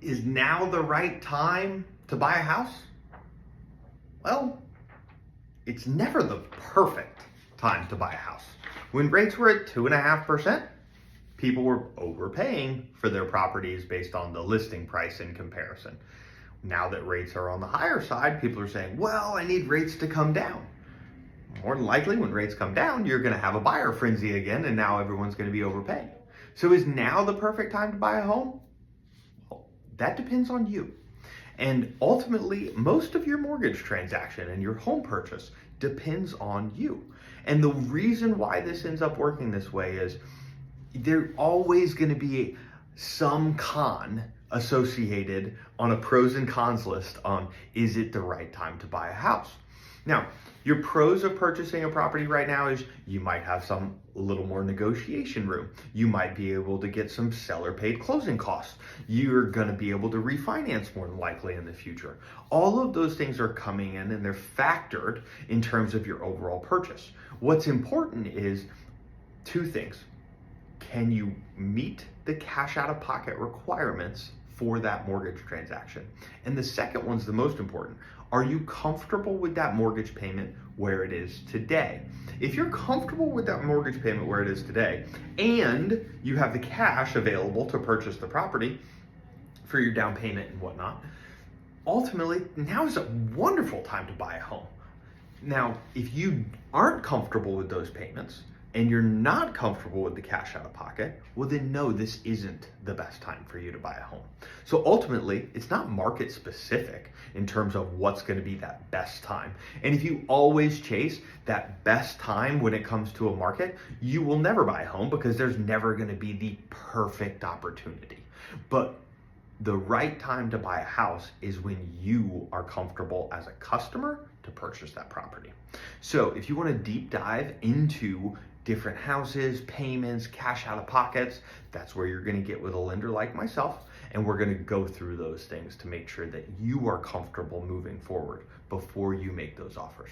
Is now the right time to buy a house? Well, it's never the perfect time to buy a house. When rates were at 2.5%, people were overpaying for their properties based on the listing price in comparison. Now that rates are on the higher side, people are saying, well, I need rates to come down. More than likely, when rates come down, you're going to have a buyer frenzy again, and now everyone's going to be overpaying. So is now the perfect time to buy a home? Well, that depends on you. And ultimately, most of your mortgage transaction and your home purchase depends on you. And the reason why this ends up working this way is there's always going to be some con associated on a pros and cons list on, is it the right time to buy a house? Now, your pros of purchasing a property right now is you might have some a little more negotiation room. You might be able to get some seller paid closing costs. You're going to be able to refinance more than likely in the future. All of those things are coming in and they're factored in terms of your overall purchase. What's important is two things. Can you meet the cash out of pocket requirements for that mortgage transaction? And the second one's the most important. Are you comfortable with that mortgage payment where it is today? If you're comfortable with that mortgage payment where it is today, and you have the cash available to purchase the property for your down payment and whatnot, ultimately, now is a wonderful time to buy a home. Now, if you aren't comfortable with those payments, and you're not comfortable with the cash out of pocket, well then no, this isn't the best time for you to buy a home. So ultimately, it's not market specific in terms of what's gonna be that best time. And if you always chase that best time when it comes to a market, you will never buy a home because there's never gonna be the perfect opportunity. But the right time to buy a house is when you are comfortable as a customer to purchase that property. So if you want to deep dive into different houses, payments, cash out of pockets, that's where you're going to get with a lender like myself. And we're going to go through those things to make sure that you are comfortable moving forward before you make those offers.